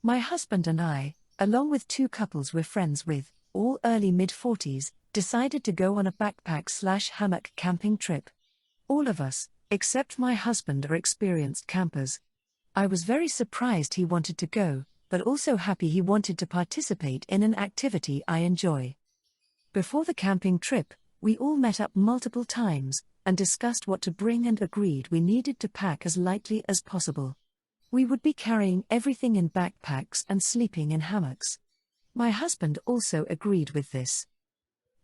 My husband and I, along with two couples we're friends with, all early mid-40s, decided to go on a backpack/hammock camping trip. All of us, except my husband, are experienced campers. I was very surprised he wanted to go, but also happy he wanted to participate in an activity I enjoy. Before the camping trip, we all met up multiple times and discussed what to bring and agreed we needed to pack as lightly as possible. We would be carrying everything in backpacks and sleeping in hammocks. My husband also agreed with this.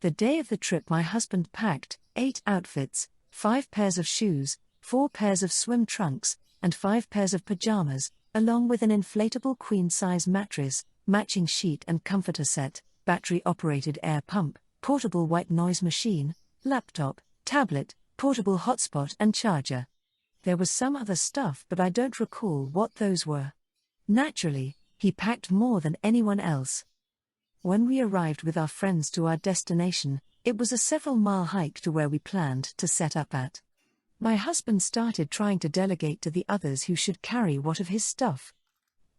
The day of the trip, my husband packed 8 outfits, 5 pairs of shoes, 4 pairs of swim trunks, and 5 pairs of pajamas, along with an inflatable queen-size mattress, matching sheet and comforter set, battery-operated air pump, portable white noise machine, laptop, tablet, portable hotspot and charger. There was some other stuff, but I don't recall what those were. Naturally, he packed more than anyone else. When we arrived with our friends to our destination, it was a several-mile hike to where we planned to set up at. My husband started trying to delegate to the others who should carry what of his stuff.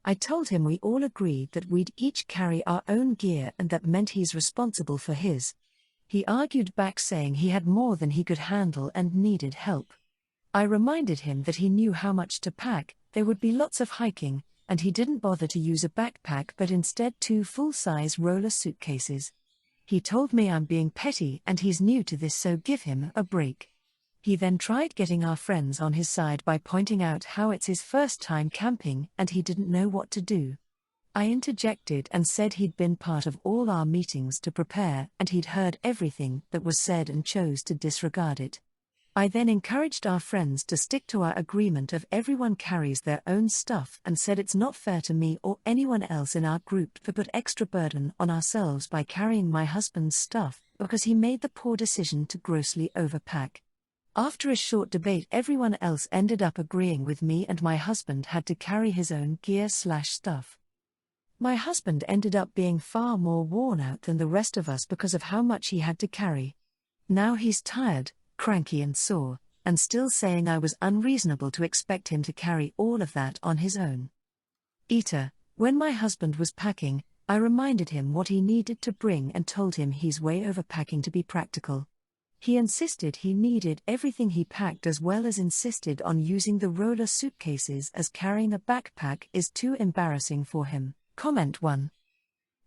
I told him we all agreed that we'd each carry our own gear and that meant he's responsible for his. He argued back, saying he had more than he could handle and needed help. I reminded him that he knew how much to pack, there would be lots of hiking, and he didn't bother to use a backpack but instead 2 full-size roller suitcases. He told me I'm being petty and he's new to this, so give him a break. He then tried getting our friends on his side by pointing out how it's his first time camping and he didn't know what to do. I interjected and said he'd been part of all our meetings to prepare and he'd heard everything that was said and chose to disregard it. I then encouraged our friends to stick to our agreement of everyone carries their own stuff and said it's not fair to me or anyone else in our group to put extra burden on ourselves by carrying my husband's stuff because he made the poor decision to grossly overpack. After a short debate, everyone else ended up agreeing with me and my husband had to carry his own gear/stuff. My husband ended up being far more worn out than the rest of us because of how much he had to carry. Now he's tired, cranky and sore, and still saying I was unreasonable to expect him to carry all of that on his own. When my husband was packing, I reminded him what he needed to bring and told him he's way overpacking to be practical. He insisted he needed everything he packed, as well as insisted on using the roller suitcases as carrying a backpack is too embarrassing for him. Comment 1.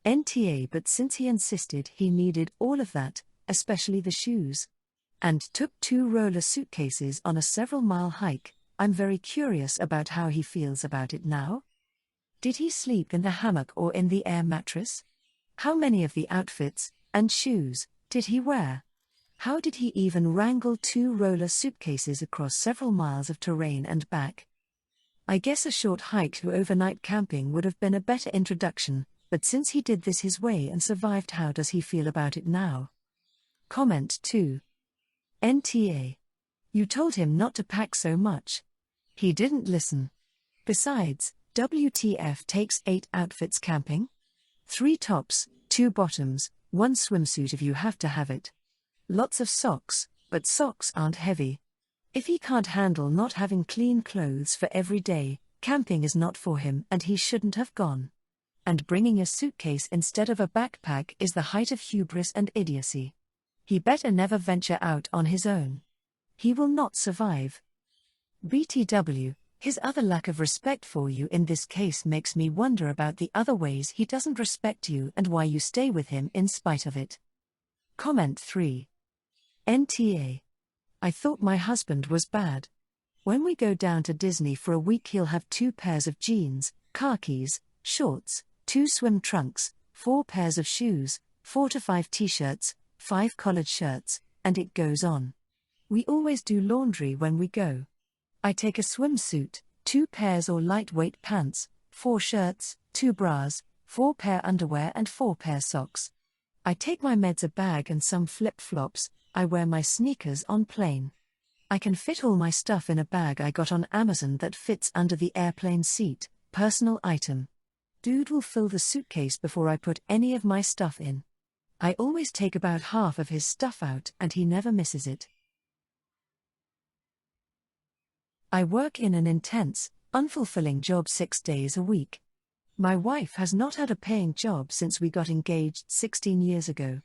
NTA. But since he insisted he needed all of that, especially the shoes, and took 2 roller suitcases on a several-mile hike, I'm very curious about how he feels about it now. Did he sleep in the hammock or in the air mattress? How many of the outfits and shoes did he wear? How did he even wrangle 2 roller suitcases across several miles of terrain and back? I guess a short hike to overnight camping would have been a better introduction, but since he did this his way and survived, how does he feel about it now? Comment 2. NTA. You told him not to pack so much. He didn't listen. Besides, WTF takes 8 outfits camping? 3 tops, 2 bottoms, 1 swimsuit if you have to have it. Lots of socks, but socks aren't heavy. If he can't handle not having clean clothes for every day, camping is not for him and he shouldn't have gone. And bringing a suitcase instead of a backpack is the height of hubris and idiocy. He better never venture out on his own. He will not survive. BTW, his other lack of respect for you in this case makes me wonder about the other ways he doesn't respect you and why you stay with him in spite of it. Comment 3. NTA. I thought my husband was bad. When we go down to Disney for a week, he'll have 2 pairs of jeans, khakis, shorts, 2 swim trunks, 4 pairs of shoes, 4 to 5 t-shirts, 5 collared shirts, and it goes on. We always do laundry when we go. I take a swimsuit, 2 pairs or lightweight pants, 4 shirts, 2 bras, 4 pair underwear and 4 pair socks. I take my meds, a bag and some flip-flops. I wear my sneakers on plane. I can fit all my stuff in a bag I got on Amazon that fits under the airplane seat, personal item. Dude will fill the suitcase before I put any of my stuff in. I always take about half of his stuff out and he never misses it. I work in an intense, unfulfilling job 6 days a week. My wife has not had a paying job since we got engaged 16 years ago.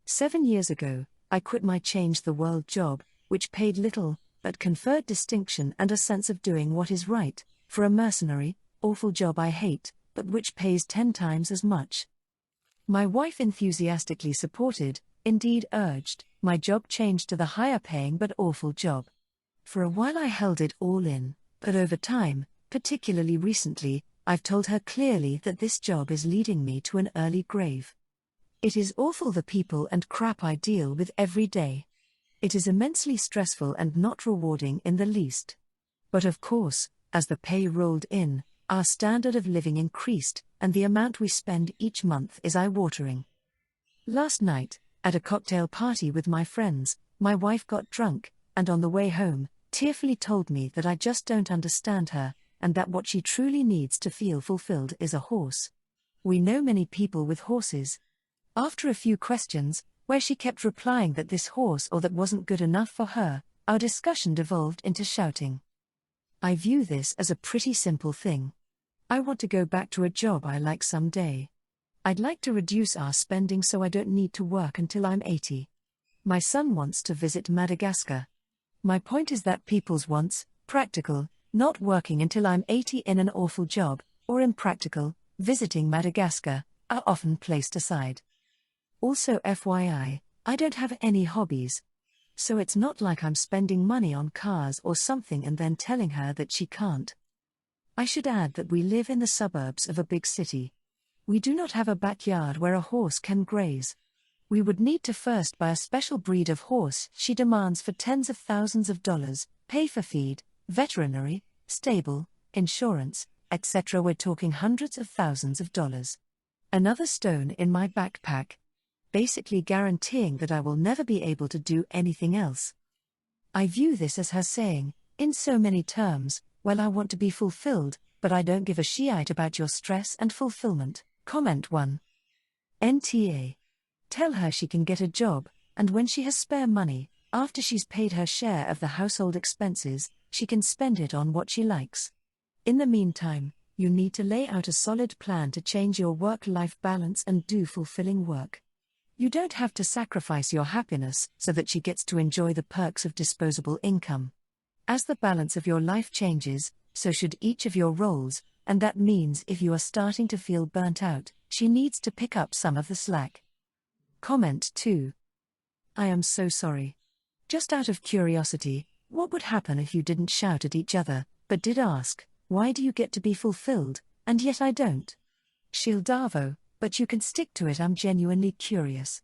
7 years ago, I quit my Change the World job, which paid little, but conferred distinction and a sense of doing what is right, for a mercenary, awful job I hate, but which pays 10 times as much. My wife enthusiastically supported, indeed urged, my job change to the higher paying but awful job. For a while I held it all in, but over time, particularly recently, I've told her clearly that this job is leading me to an early grave. It is awful, the people and crap I deal with every day. It is immensely stressful and not rewarding in the least. But of course, as the pay rolled in, our standard of living increased, and the amount we spend each month is eye-watering. Last night, at a cocktail party with my friends, my wife got drunk, and on the way home, tearfully told me that I just don't understand her, and that what she truly needs to feel fulfilled is a horse. We know many people with horses. After a few questions, where she kept replying that this horse or that wasn't good enough for her, our discussion devolved into shouting. I view this as a pretty simple thing. I want to go back to a job I like someday. I'd like to reduce our spending so I don't need to work until I'm 80. My son wants to visit Madagascar. My point is that people's wants, practical, not working until I'm 80 in an awful job, or impractical, visiting Madagascar, are often placed aside. Also FYI, I don't have any hobbies. So it's not like I'm spending money on cars or something and then telling her that she can't. I should add that we live in the suburbs of a big city. We do not have a backyard where a horse can graze. We would need to first buy a special breed of horse she demands for tens of thousands of dollars, pay for feed, veterinary, stable, insurance, etc. We're talking hundreds of thousands of dollars. Another stone in my backpack. Basically guaranteeing that I will never be able to do anything else. I view this as her saying, in so many terms, well, I want to be fulfilled, but I don't give a shit about your stress and fulfillment. Comment 1. NTA. Tell her she can get a job, and when she has spare money, after she's paid her share of the household expenses, she can spend it on what she likes. In the meantime, you need to lay out a solid plan to change your work-life balance and do fulfilling work. You don't have to sacrifice your happiness so that she gets to enjoy the perks of disposable income. As the balance of your life changes, so should each of your roles, and that means if you are starting to feel burnt out, she needs to pick up some of the slack. Comment 2. I am so sorry. Just out of curiosity, what would happen if you didn't shout at each other, but did ask, why do you get to be fulfilled, and yet I don't? Shildavo, but you can stick to it. I'm genuinely curious.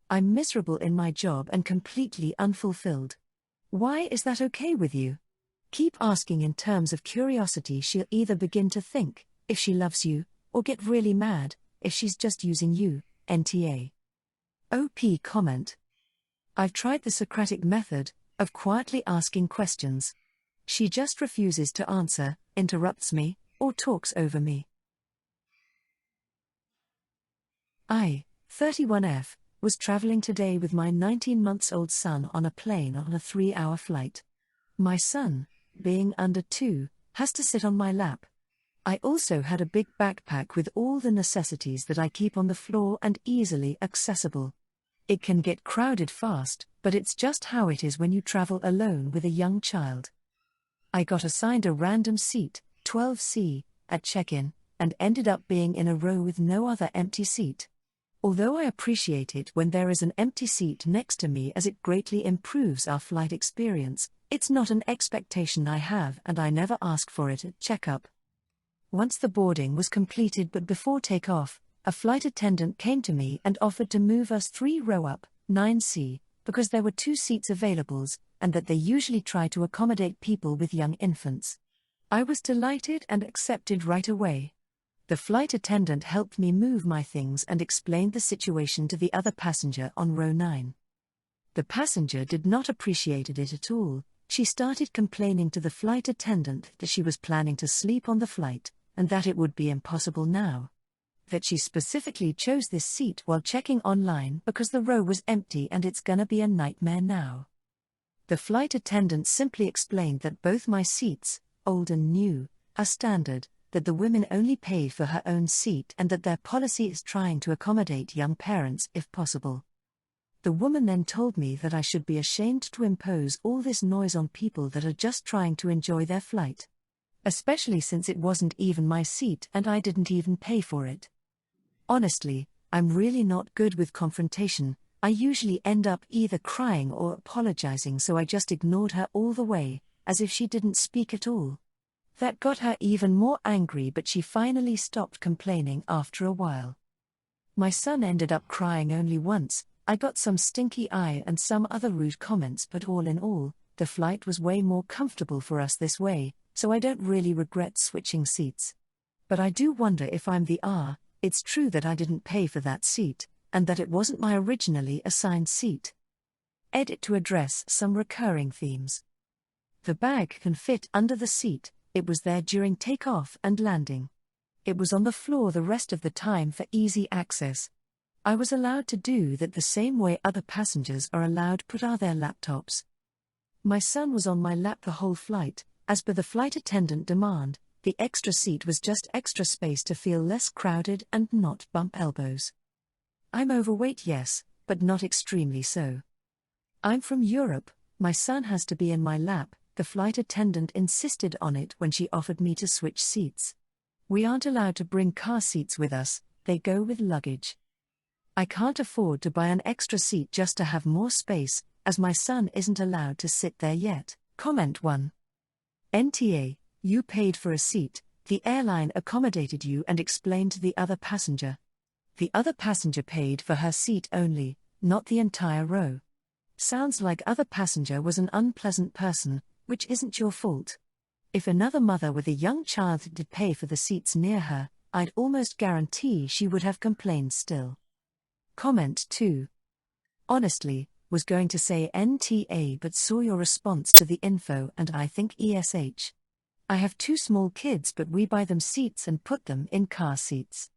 I'm miserable in my job and completely unfulfilled. Why is that okay with you? Keep asking in terms of curiosity. She'll either begin to think, if she loves you, or get really mad, if she's just using you. NTA. OP comment. I've tried the Socratic method, of quietly asking questions. She just refuses to answer, interrupts me, or talks over me. I, 31F, was traveling today with my 19-month-old son on a plane on a 3-hour flight. My son, being under 2, has to sit on my lap. I also had a big backpack with all the necessities that I keep on the floor and easily accessible. It can get crowded fast, but it's just how it is when you travel alone with a young child. I got assigned a random seat, 12C, at check-in, and ended up being in a row with no other empty seat. Although I appreciate it when there is an empty seat next to me as it greatly improves our flight experience, it's not an expectation I have and I never ask for it at checkup. Once the boarding was completed but before takeoff, a flight attendant came to me and offered to move us 3 row up, 9C, because there were 2 seats available, and that they usually try to accommodate people with young infants. I was delighted and accepted right away. The flight attendant helped me move my things and explained the situation to the other passenger on row 9. The passenger did not appreciate it at all. She started complaining to the flight attendant that she was planning to sleep on the flight, and that it would be impossible now. That she specifically chose this seat while checking online because the row was empty and it's gonna be a nightmare now. The flight attendant simply explained that both my seats, old and new, are standard, that the women only paid for her own seat and that their policy is trying to accommodate young parents if possible. The woman then told me that I should be ashamed to impose all this noise on people that are just trying to enjoy their flight. Especially since it wasn't even my seat and I didn't even pay for it. Honestly, I'm really not good with confrontation. I usually end up either crying or apologizing, so I just ignored her all the way, as if she didn't speak at all. That got her even more angry, but she finally stopped complaining after a while. My son ended up crying only once. I got some stinky eye and some other rude comments, but all in all, the flight was way more comfortable for us this way, so I don't really regret switching seats. But I do wonder if I'm it's true that I didn't pay for that seat, and that it wasn't my originally assigned seat. Edit to address some recurring themes. The bag can fit under the seat. It was there during takeoff and landing. It was on the floor the rest of the time for easy access. I was allowed to do that the same way other passengers are allowed to put their laptops. My son was on my lap the whole flight. As per the flight attendant demand, the extra seat was just extra space to feel less crowded and not bump elbows. I'm overweight, yes, but not extremely so. I'm from Europe. My son has to be in my lap. The flight attendant insisted on it when she offered me to switch seats. We aren't allowed to bring car seats with us, they go with luggage. I can't afford to buy an extra seat just to have more space, as my son isn't allowed to sit there yet. Comment 1. NTA, you paid for a seat, the airline accommodated you and explained to the other passenger. The other passenger paid for her seat only, not the entire row. Sounds like other passenger was an unpleasant person, which isn't your fault. If another mother with a young child did pay for the seats near her, I'd almost guarantee she would have complained still. Comment 2. Honestly, was going to say NTA but saw your response to the info and I think ESH. I have 2 small kids but we buy them seats and put them in car seats.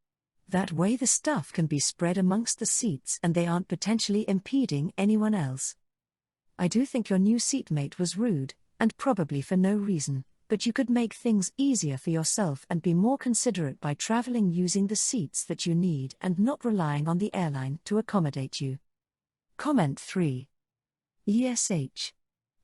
That way the stuff can be spread amongst the seats and they aren't potentially impeding anyone else. I do think your new seatmate was rude, and probably for no reason, but you could make things easier for yourself and be more considerate by traveling using the seats that you need and not relying on the airline to accommodate you. Comment 3. ESH.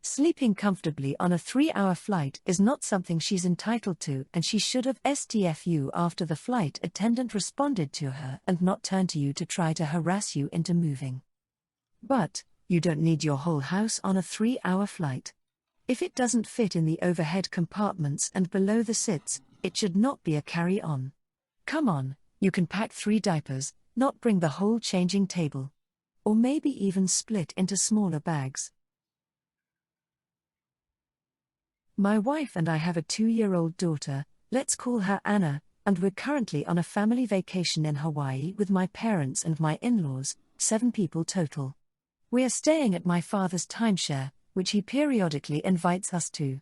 Sleeping comfortably on a 3-hour flight is not something she's entitled to, and she should have STFU after the flight attendant responded to her and not turn to you to try to harass you into moving. But, you don't need your whole house on a 3-hour flight. If it doesn't fit in the overhead compartments and below the seats, it should not be a carry-on. Come on, you can pack 3 diapers, not bring the whole changing table. Or maybe even split into smaller bags. My wife and I have a 2-year-old daughter, let's call her Anna, and we're currently on a family vacation in Hawaii with my parents and my in-laws, 7 people total. We are staying at my father's timeshare, which he periodically invites us to.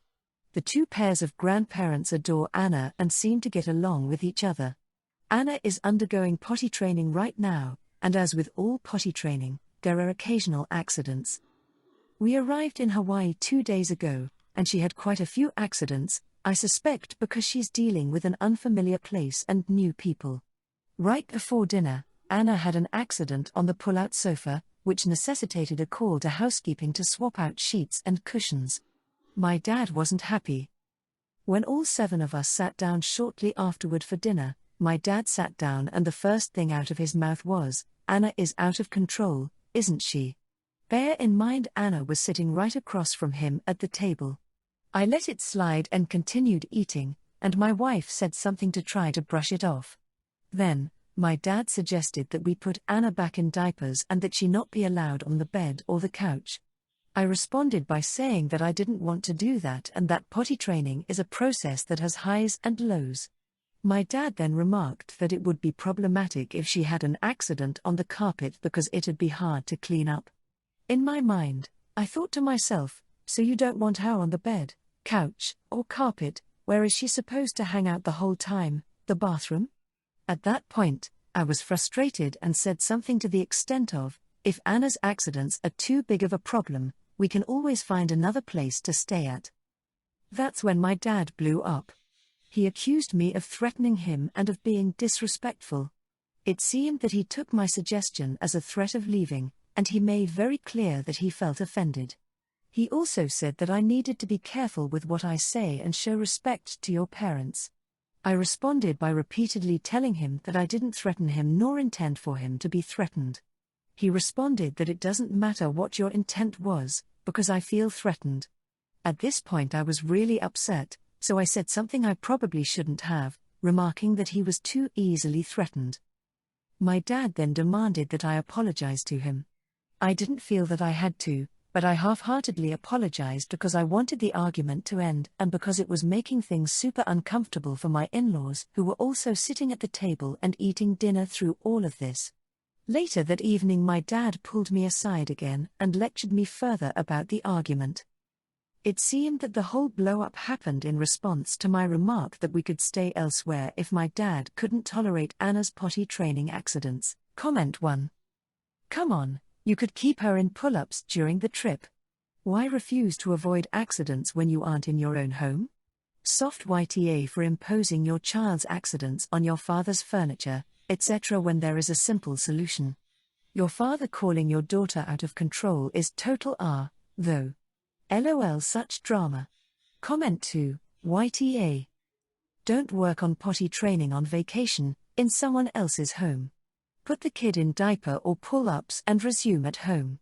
The 2 pairs of grandparents adore Anna and seem to get along with each other. Anna is undergoing potty training right now, and as with all potty training, there are occasional accidents. We arrived in Hawaii 2 days ago, and she had quite a few accidents, I suspect because she's dealing with an unfamiliar place and new people. Right before dinner, Anna had an accident on the pull-out sofa, which necessitated a call to housekeeping to swap out sheets and cushions. My dad wasn't happy. When all 7 of us sat down shortly afterward for dinner, my dad sat down and the first thing out of his mouth was, "Anna is out of control, isn't she?" Bear in mind Anna was sitting right across from him at the table. I let it slide and continued eating, and my wife said something to try to brush it off. Then, my dad suggested that we put Anna back in diapers and that she not be allowed on the bed or the couch. I responded by saying that I didn't want to do that and that potty training is a process that has highs and lows. My dad then remarked that it would be problematic if she had an accident on the carpet because it'd be hard to clean up. In my mind, I thought to myself, so you don't want her on the bed, couch, or carpet, where is she supposed to hang out the whole time, the bathroom? At that point, I was frustrated and said something to the extent of, if Anna's accidents are too big of a problem, we can always find another place to stay at. That's when my dad blew up. He accused me of threatening him and of being disrespectful. It seemed that he took my suggestion as a threat of leaving, and he made very clear that he felt offended. He also said that I needed to be careful with what I say and show respect to your parents. I responded by repeatedly telling him that I didn't threaten him nor intend for him to be threatened. He responded that it doesn't matter what your intent was, because I feel threatened. At this point I was really upset, so I said something I probably shouldn't have, remarking that he was too easily threatened. My dad then demanded that I apologize to him. I didn't feel that I had to, but I half-heartedly apologized because I wanted the argument to end and because it was making things super uncomfortable for my in-laws who were also sitting at the table and eating dinner through all of this. Later that evening my dad pulled me aside again and lectured me further about the argument. It seemed that the whole blow-up happened in response to my remark that we could stay elsewhere if my dad couldn't tolerate Anna's potty training accidents. Comment 1. Come on, you could keep her in pull-ups during the trip. Why refuse to avoid accidents when you aren't in your own home? Soft YTA for imposing your child's accidents on your father's furniture, etc. when there is a simple solution. Your father calling your daughter out of control is total R, though. LOL such drama. Comment 2, YTA. Don't work on potty training on vacation, in someone else's home. Put the kid in diaper or pull-ups and resume at home.